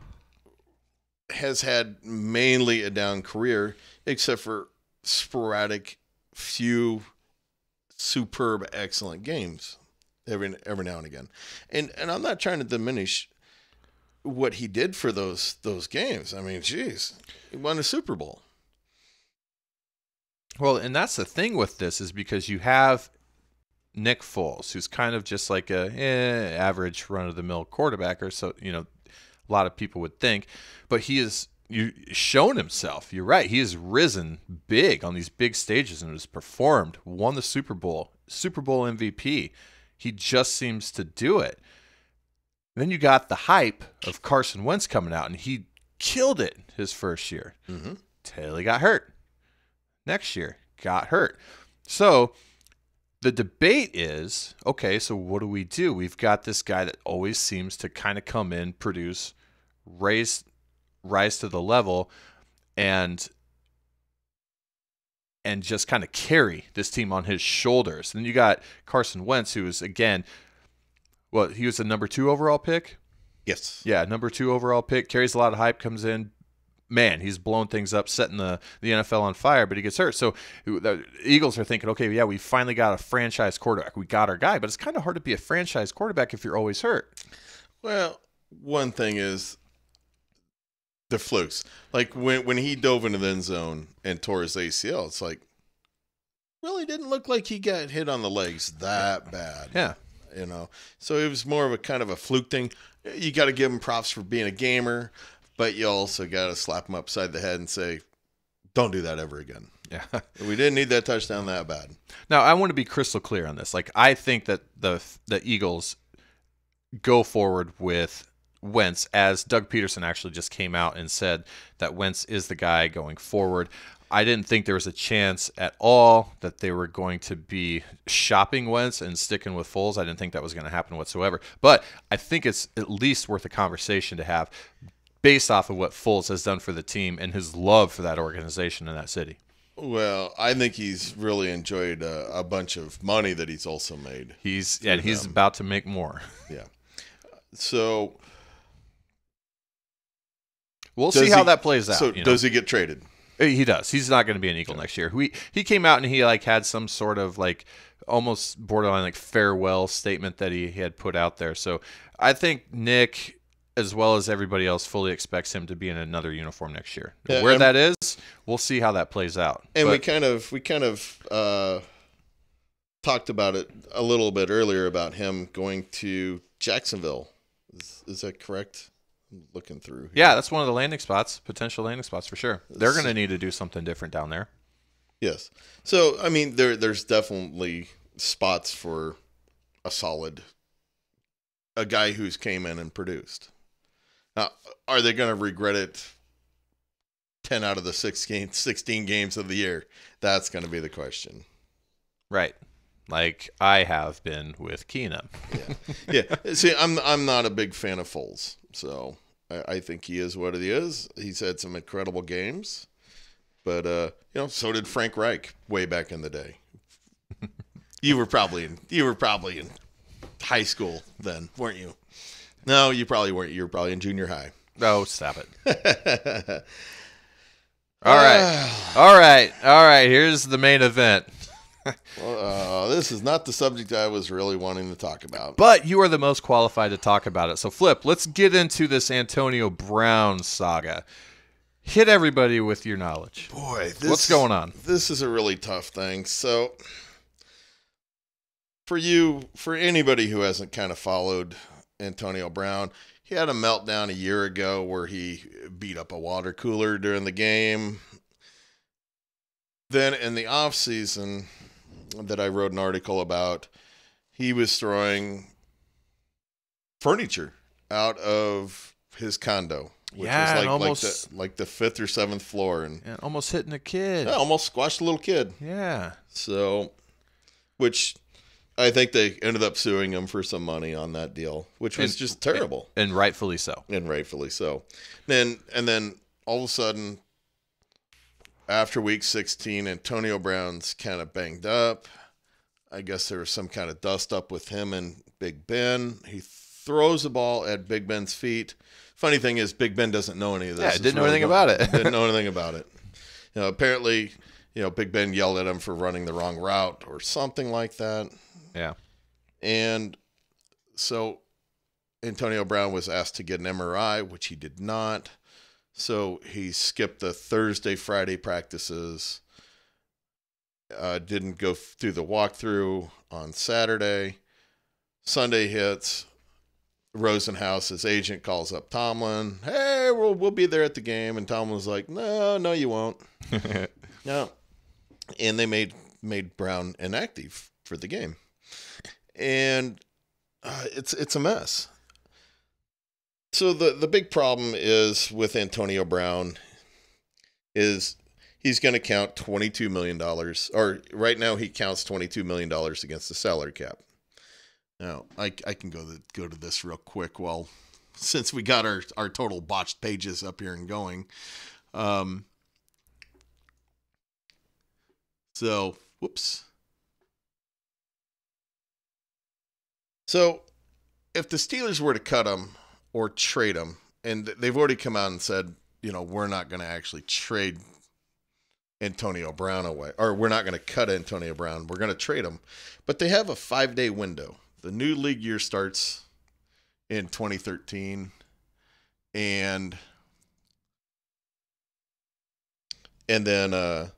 has had mainly a down career, except for sporadic, few superb, excellent games every now and again. And I'm not trying to diminish what he did for those games. I mean, geez, he won a Super Bowl. Well, and that's the thing with this is because you have Nick Foles, who's kind of just like a average run-of-the-mill quarterback, or so a lot of people would think. But he has shown himself. You're right. He has risen big on these big stages and has performed, won the Super Bowl MVP. He just seems to do it. Then you got the hype of Carson Wentz coming out, and he killed it his first year. Till he got hurt. Next year, got hurt. So the debate is, okay, so what do we do? We've got this guy that always seems to kind of come in, produce, rise to the level, and just kind of carry this team on his shoulders. Then you got Carson Wentz, who is, again, he was a number 2 overall pick? Yes. Yeah, number 2 overall pick, carries a lot of hype, comes in. Man, he's blown things up, setting the NFL on fire, but he gets hurt. So the Eagles are thinking, okay, yeah, we finally got a franchise quarterback. We got our guy, but it's kind of hard to be a franchise quarterback if you're always hurt. Well, one thing is the flukes. Like when he dove into the end zone and tore his ACL, it's like, really didn't look like he got hit on the legs that bad. Yeah. So it was more of a kind of a fluke thing. You got to give him props for being a gamer. But you also got to slap him upside the head and say, don't do that ever again. Yeah. We didn't need that touchdown that bad. Now, I want to be crystal clear on this. Like, I think that the Eagles go forward with Wentz, as Doug Peterson actually just came out and said that Wentz is the guy going forward. I didn't think there was a chance at all that they were going to be shopping Wentz and sticking with Foles. I didn't think that was going to happen whatsoever. But I think it's at least worth a conversation to have based off of what Foles has done for the team and his love for that organization in that city. Well, I think he's really enjoyed a bunch of money that he's also made. He's about to make more. Yeah. So we'll see how that plays out. So does he get traded? He does. He's not going to be an Eagle next year. He came out and he had some sort of almost borderline farewell statement that he had put out there. So I think Nick, as well as everybody else, fully expects him to be in another uniform next year. Yeah, where that is, we'll see how that plays out. And we kind of talked about it a little bit earlier about him going to Jacksonville. Is that correct? I'm looking through here. Yeah, that's one of the potential landing spots for sure. They're going to need to do something different down there. Yes. So, I mean, there's definitely spots for a guy who's came in and produced. Now, are they going to regret it 10 out of the 16 games of the year? That's going to be the question. Right. Like I have been with Keenum. Yeah. See, I'm not a big fan of Foles. So I think he is what he is. He's had some incredible games. But, so did Frank Reich way back in the day. You were probably in high school then, weren't you? No, you probably weren't. You were probably in junior high. Oh, stop it. All right. Here's the main event. This is not the subject I was really wanting to talk about. But you are the most qualified to talk about it. So, Flip, let's get into this Antonio Brown saga. Hit everybody with your knowledge. Boy, what's going on? This is a really tough thing. So, for anybody who hasn't kind of followed Antonio Brown, he had a meltdown a year ago where he beat up a water cooler during the game. Then in the offseason that I wrote an article about, he was throwing furniture out of his condo, which was like the 5th or 7th floor, and almost hitting a kid. Yeah, almost squashed a little kid. Yeah. So, which I think they ended up suing him for some money on that deal, which was just terrible. And rightfully so. And then all of a sudden, after week 16, Antonio Brown's kind of banged up. I guess there was some kind of dust up with him and Big Ben. He throws the ball at Big Ben's feet. Funny thing is, Big Ben doesn't know any of this. Yeah, didn't know anything about it. Didn't know anything about it. Apparently, Big Ben yelled at him for running the wrong route or something like that. Yeah. And so Antonio Brown was asked to get an MRI, which he did not. So he skipped the Thursday, Friday practices. Didn't go through the walkthrough on Saturday. Sunday hits. Rosenhaus, his agent, calls up Tomlin. Hey, we'll be there at the game. And Tomlin's like, no, you won't. No. And they made Brown inactive for the game. And it's a mess. So the big problem is with Antonio Brown is he's going to count $22 million, or right now he counts $22 million against the salary cap. Now, I can go to this real quick since we got our total botched pages up here and going. Whoops. So, if the Steelers were to cut him or trade him, and they've already come out and said, we're not going to actually trade Antonio Brown away, or we're not going to cut Antonio Brown. We're going to trade him. But they have a 5-day window. The new league year starts in 2013, and then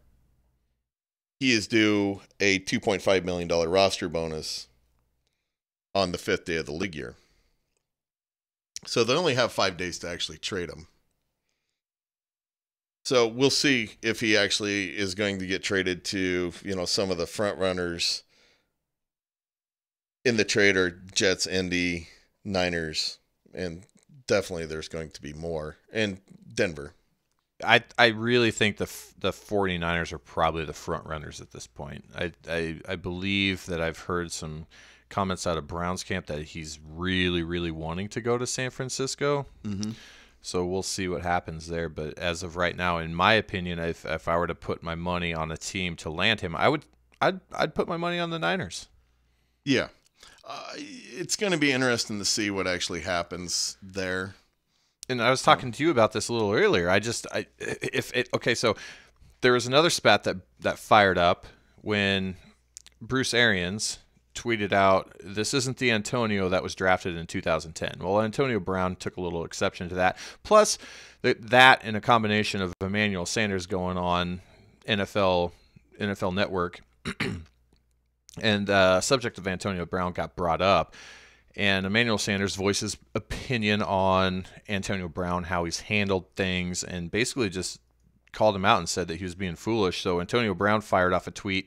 he is due a $2.5 million roster bonus on the 5th day of the league year. So they only have 5 days to actually trade him. So we'll see if he actually is going to get traded to, some of the front runners in the trade are Jets, Indy, Niners, and definitely there's going to be more. And Denver. I really think the 49ers are probably the front runners at this point. I believe that I've heard some comments out of Browns camp that he's really, really wanting to go to San Francisco. Mm-hmm. So we'll see what happens there. But as of right now, in my opinion, if I were to put my money on a team to land him, I'd put my money on the Niners. Yeah. It's going to be interesting to see what actually happens there. And I was talking to you about this a little earlier. So there was another spat that fired up when Bruce Arians tweeted out, "This isn't the Antonio that was drafted in 2010." Well, Antonio Brown took a little exception to that. Plus, that in a combination of Emmanuel Sanders going on NFL Network, and subject of Antonio Brown got brought up. And Emmanuel Sanders voices opinion on Antonio Brown, how he's handled things, and basically just called him out and said that he was being foolish. So Antonio Brown fired off a tweet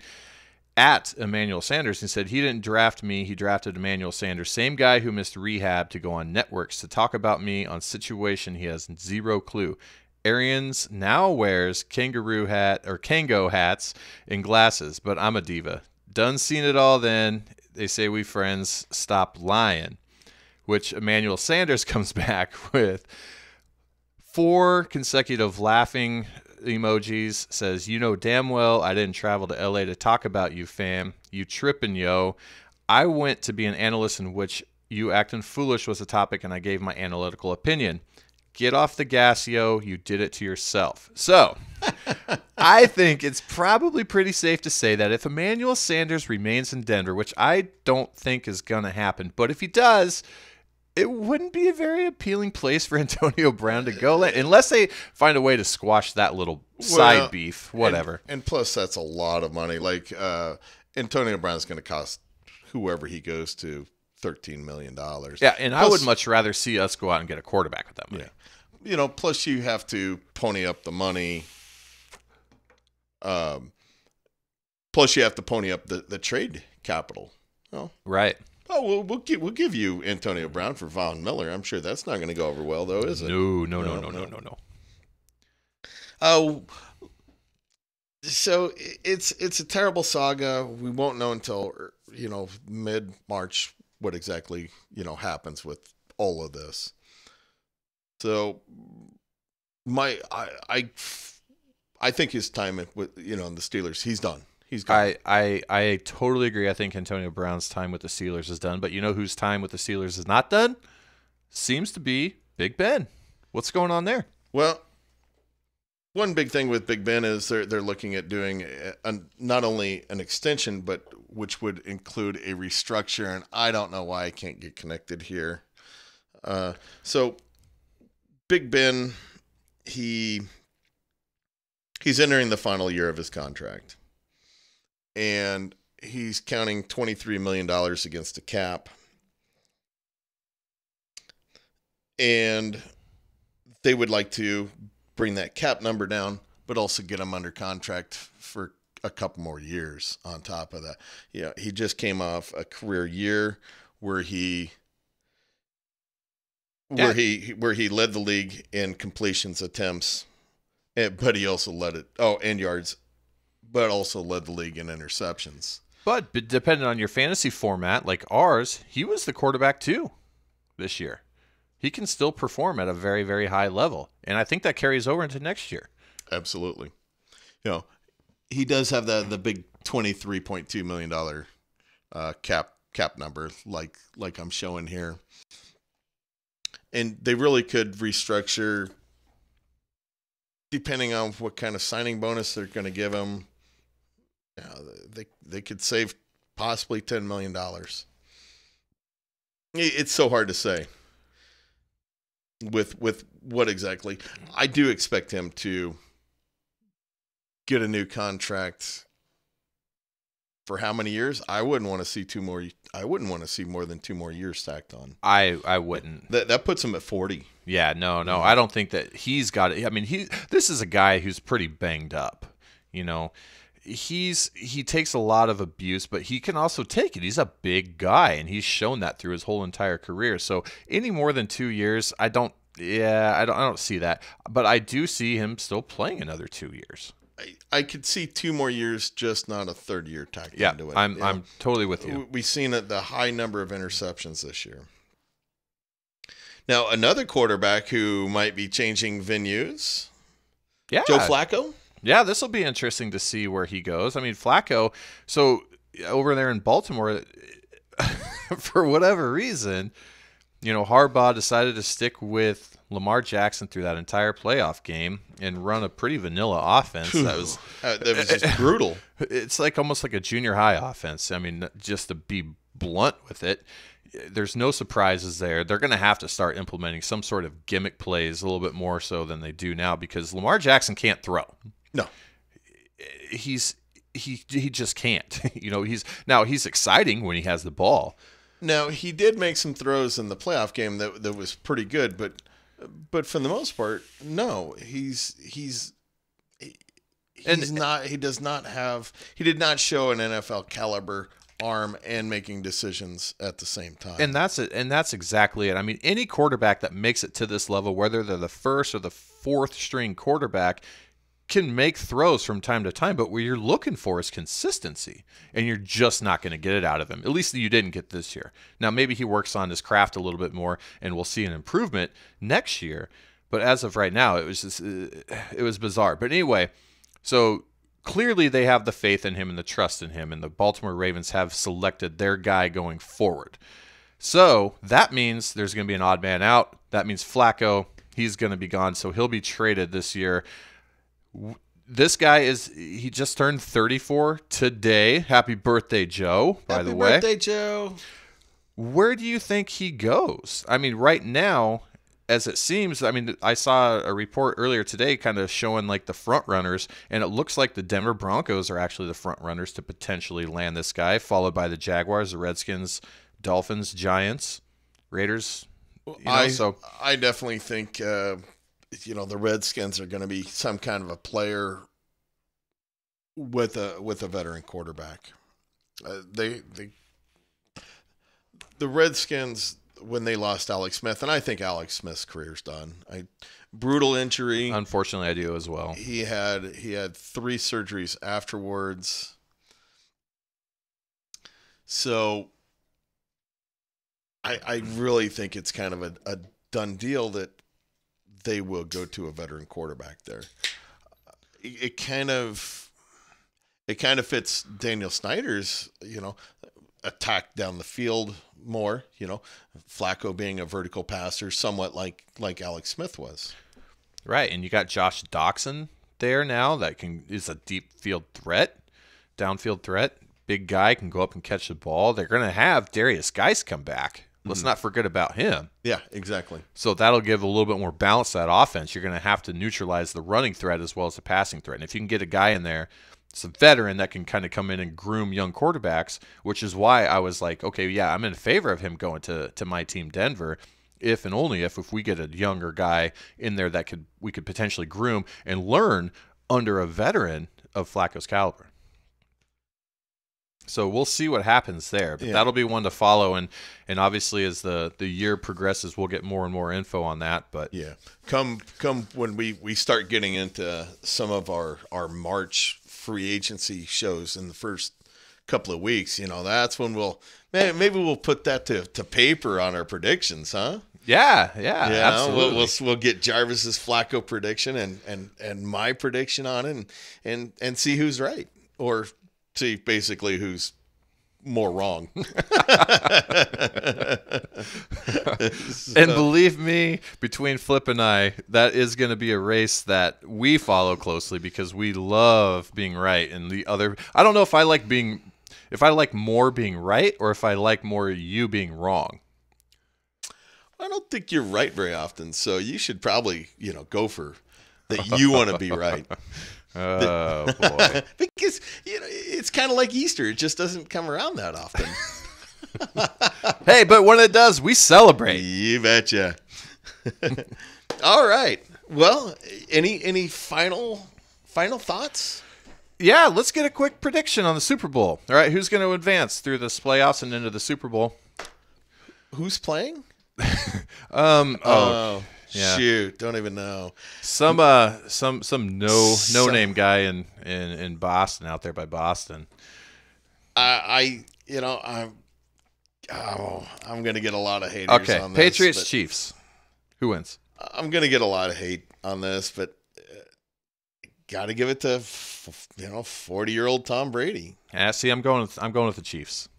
at Emmanuel Sanders and said, "He didn't draft me, he drafted Emmanuel Sanders, same guy who missed rehab to go on networks to talk about me on situation he has zero clue. Arians now wears kangaroo hat or Kango hats and glasses, but I'm a diva. Done seen it all then. They say we friends, stop lying." Which Emmanuel Sanders comes back with 4 consecutive laughing emojis, says, "You know damn well I didn't travel to LA to talk about you, fam. You tripping, yo. I went to be an analyst in which you acting foolish was the topic, and I gave my analytical opinion. Get off the gas, yo. You did it to yourself." So I think it's probably pretty safe to say that if Emmanuel Sanders remains in Denver, which I don't think is going to happen, but if he does, it wouldn't be a very appealing place for Antonio Brown to go, unless they find a way to squash that little side beef, whatever. And plus, that's a lot of money. Like, Antonio Brown's going to cost whoever he goes to $13 million. Yeah, and plus, I would much rather see us go out and get a quarterback with that money. Yeah. You know, plus you have to pony up the money. Plus you have to pony up the trade capital. Oh, right. Oh, we'll give you Antonio Brown for Von Miller. I'm sure that's not going to go over well, though, is it? No. Oh, so it's a terrible saga. We won't know until mid-March what exactly happens with all of this. So I think his time with in the Steelers, he's done. He's gone. I totally agree. I think Antonio Brown's time with the Steelers is done. But you know whose time with the Steelers is not done? Seems to be Big Ben. What's going on there? Well, one big thing with Big Ben is they're looking at doing not only an extension, but which would include a restructure. And I don't know why I can't get connected here. So Big Ben, he's entering the final year of his contract. And he's counting $23 million against the cap. And they would like to bring that cap number down, but also get him under contract for a couple more years on top of that. Yeah, he just came off a career year where he led the league in completions attempts, but he also and yards, but also led the league in interceptions. But depending on your fantasy format, like ours, he was the quarterback too this year. He can still perform at a very, very high level. And I think that carries over into next year. Absolutely. He does have the big $23.2 million cap number like I'm showing here. And they really could restructure depending on what kind of signing bonus they're going to give him. They could save possibly $10 million. It's so hard to say with what exactly. I do expect him to get a new contract for how many years? I wouldn't want to see two more. I wouldn't want to see more than 2 more years stacked on. I wouldn't. That puts him at 40. Yeah, no. I don't think that he's got it. I mean, this is a guy who's pretty banged up. He takes a lot of abuse, but he can also take it. He's a big guy, and he's shown that through his whole entire career. So any more than 2 years, I don't see that. But I do see him still playing another 2 years. I could see 2 more years, just not a third year tacked into it. I'm totally with you. We've seen the high number of interceptions this year. Now, another quarterback who might be changing venues. Yeah. Joe Flacco. Yeah, this will be interesting to see where he goes. I mean, Flacco, so over there in Baltimore, for whatever reason, Harbaugh decided to stick with Lamar Jackson through that entire playoff game and run a pretty vanilla offense. That was just brutal. It's almost like a junior high offense. I mean, just to be blunt with it, there's no surprises there. They're going to have to start implementing some sort of gimmick plays a little bit more so than they do now because Lamar Jackson can't throw. No. He just can't. He's exciting when he has the ball. Now, he did make some throws in the playoff game that was pretty good, but for the most part, no. He did not show an NFL caliber arm and making decisions at the same time. And that's exactly it. I mean, any quarterback that makes it to this level, whether they're the first or the fourth string quarterback, can make throws from time to time, but what you're looking for is consistency, and you're just not going to get it out of him. At least you didn't get this year. Now, maybe he works on his craft a little bit more, and we'll see an improvement next year. But as of right now, it was bizarre. But anyway, so clearly they have the faith in him and the trust in him, and the Baltimore Ravens have selected their guy going forward. So that means there's going to be an odd man out. That means Flacco, he's going to be gone, so he'll be traded this year. This guy he just turned 34 today. Happy birthday, Joe, by the way. Happy birthday, Joe. Where do you think he goes? I mean, right now, as it seems, I mean, I saw a report earlier today kind of showing like the front runners, and it looks like the Denver Broncos are actually the front runners to potentially land this guy, followed by the Jaguars, the Redskins, Dolphins, Giants, Raiders. I definitely think, the Redskins are going to be some kind of a player with a veteran quarterback. The Redskins, when they lost Alex Smith, and I think Alex Smith's career's done. Brutal injury. Unfortunately, I do as well. He had 3 surgeries afterwards. So I really think it's kind of a done deal that they will go to a veteran quarterback there. It kind of fits Daniel Snyder's, attack down the field more, Flacco being a vertical passer, somewhat like Alex Smith was. Right, and you got Josh Doxson there now that is a deep field threat, downfield threat. Big guy, can go up and catch the ball. They're going to have Darius Geis come back. Let's not forget about him. Yeah, exactly. So that'll give a little bit more balance to that offense. You're going to have to neutralize the running threat as well as the passing threat. And if you can get a guy in there, it's a veteran that can kind of come in and groom young quarterbacks, which is why I was like, okay, yeah, I'm in favor of him going to my team, Denver, if and only if we get a younger guy in there that we could potentially groom and learn under a veteran of Flacco's caliber. So we'll see what happens there, but that'll be one to follow, and obviously as the year progresses, we'll get more and more info on that. But yeah, come when we start getting into some of our March free agency shows in the first couple of weeks, that's when maybe we'll put that to paper on our predictions, huh? Yeah, absolutely. We'll get Jarvis's Flacco prediction and my prediction on it, and see who's right, or see basically who's more wrong. And believe me, between Flip and I, that is going to be a race that we follow closely because we love being right. And I don't know if I like more being right or if I like more you being wrong. I don't think you're right very often, so you should probably, go for that you want to be right. Oh, boy. Because, it's kind of like Easter. It just doesn't come around that often. Hey, but when it does, we celebrate. You betcha. All right. Well, any final thoughts? Yeah, let's get a quick prediction on the Super Bowl. All right, who's going to advance through this playoffs and into the Super Bowl? Who's playing? Yeah. Shoot, don't even know. Some no-name guy in Boston, out there by Boston. I'm gonna get a lot of haters on this. Patriots, Chiefs. Who wins? I'm gonna get a lot of hate on this, but got to give it to 40-year-old Tom Brady. Yeah, see, I'm going with the Chiefs.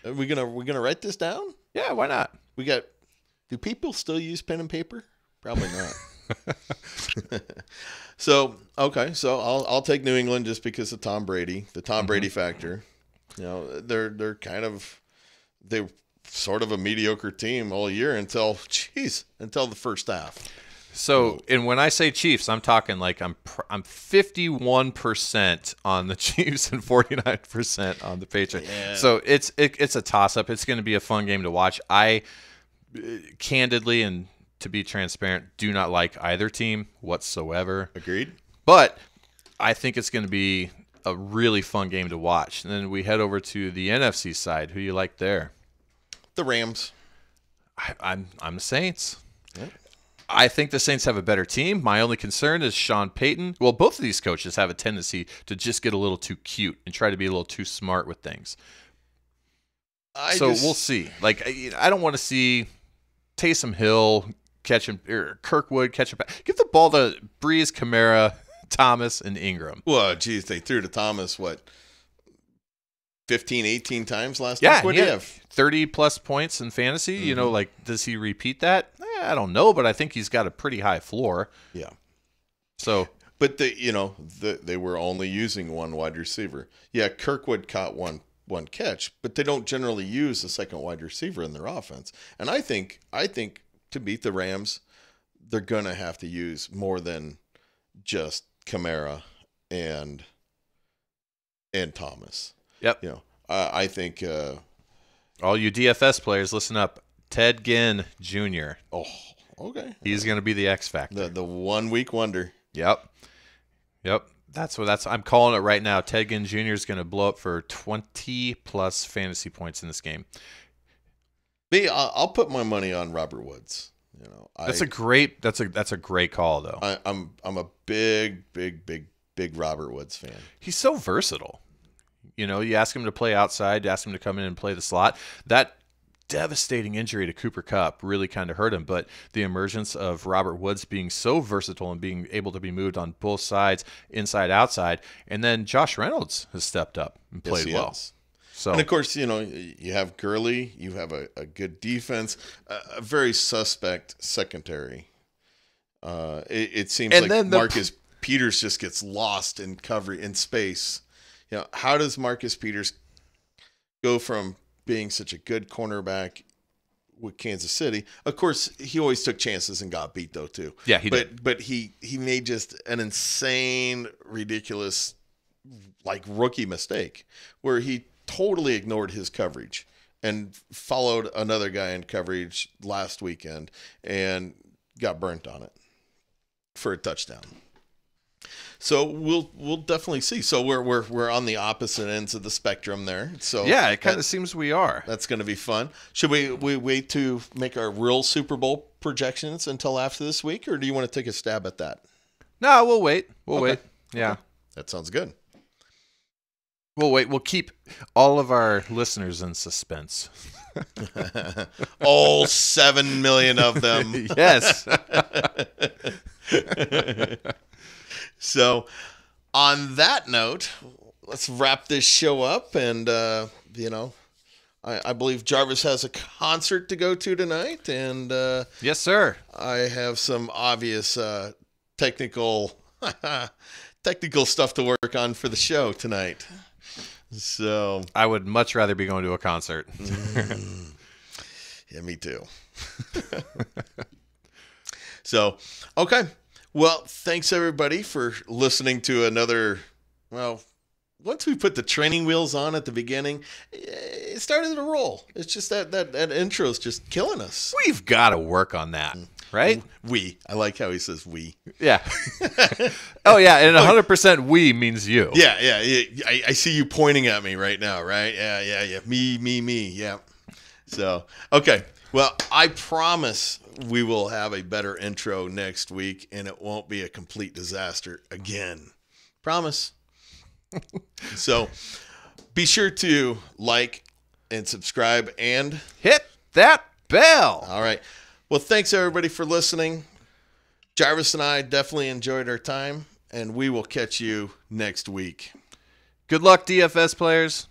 Are we gonna write this down? Yeah, why not? Do people still use pen and paper? Probably not. So I'll take New England just because of Tom Brady, the Tom Brady factor. They're sort of a mediocre team all year until the first half. So, and when I say Chiefs, I'm talking like I'm 51% on the Chiefs and 49% on the Patriots. Yeah. So it's a toss-up. It's going to be a fun game to watch. I candidly and to be transparent, do not like either team whatsoever. Agreed. But I think it's going to be a really fun game to watch. And then we head over to the NFC side. Who you like there? The Rams. I'm the Saints. Yep. I think the Saints have a better team. My only concern is Sean Payton. Well, both of these coaches have a tendency to just get a little too cute and try to be a little too smart with things. We'll see. Like, I don't want to see Taysom Hill catch him, or Kirkwood catch him back. Give the ball to Breeze, Kamara, Thomas, and Ingram. Well, geez, they threw to Thomas, 15, 18 times last week? What do you have? 30-plus points in fantasy. Mm-hmm. Does he repeat that? I don't know, but I think he's got a pretty high floor. Yeah. So, but they were only using one wide receiver. Yeah, Kirkwood caught one one catch, but they don't generally use a second wide receiver in their offense. And I think to beat the Rams, they're going to have to use more than just Kamara and Thomas. Yep. You know, I think all you DFS players, listen up. Ted Ginn Jr. Oh, okay. He's going to be the X factor. The 1 week wonder. Yep. I'm calling it right now. Ted Ginn Jr. is going to blow up for 20 plus fantasy points in this game. Me, I'll put my money on Robert Woods. You know, that's a great call though. I'm a big Robert Woods fan. He's so versatile. You know, you ask him to play outside, you ask him to come in and play the slot. That devastating injury to Cooper Kupp really kind of hurt him, but the emergence of Robert Woods being so versatile and being able to be moved on both sides, inside, outside, and then Josh Reynolds has stepped up and played well. So, and of course, you know, you have Gurley, you have a good defense, a very suspect secondary. It seems like Marcus Peters just gets lost in coverage in space. You know, how does Marcus Peters go from being such a good cornerback with Kansas City? Of course, he always took chances and got beat though too. Yeah, he did. But he made just an insane, ridiculous, like rookie mistake where he totally ignored his coverage and followed another guy in coverage last weekend and got burnt on it for a touchdown. So we'll definitely see. So we're on the opposite ends of the spectrum there. So yeah, it kind of seems we are. That's going to be fun. Should we wait to make our real Super Bowl projections until after this week, or do you want to take a stab at that? No, we'll wait. We'll wait. Yeah, okay. That sounds good. We'll wait. We'll keep all of our listeners in suspense. All 7 million of them. Yes. So, on that note, let's wrap this show up. And, you know, I believe Jarvis has a concert to go to tonight. And yes, sir. I have some obvious technical stuff to work on for the show tonight. So I would much rather be going to a concert. Yeah, me too. So, okay. Well, thanks everybody for listening to another, well, once we put the training wheels on at the beginning, it started to roll. It's just that intro is just killing us. We've got to work on that, right? We. I like how he says we. Yeah. Oh, yeah, and 100% we means you. Yeah. I see you pointing at me right now, right? Yeah. Me. Yeah. So, okay. Well, I promise we will have a better intro next week, and it won't be a complete disaster again. Promise. So be sure to like and subscribe and hit that bell. All right. Well, thanks everybody for listening. Jarvis and I definitely enjoyed our time, and we will catch you next week. Good luck, DFS players.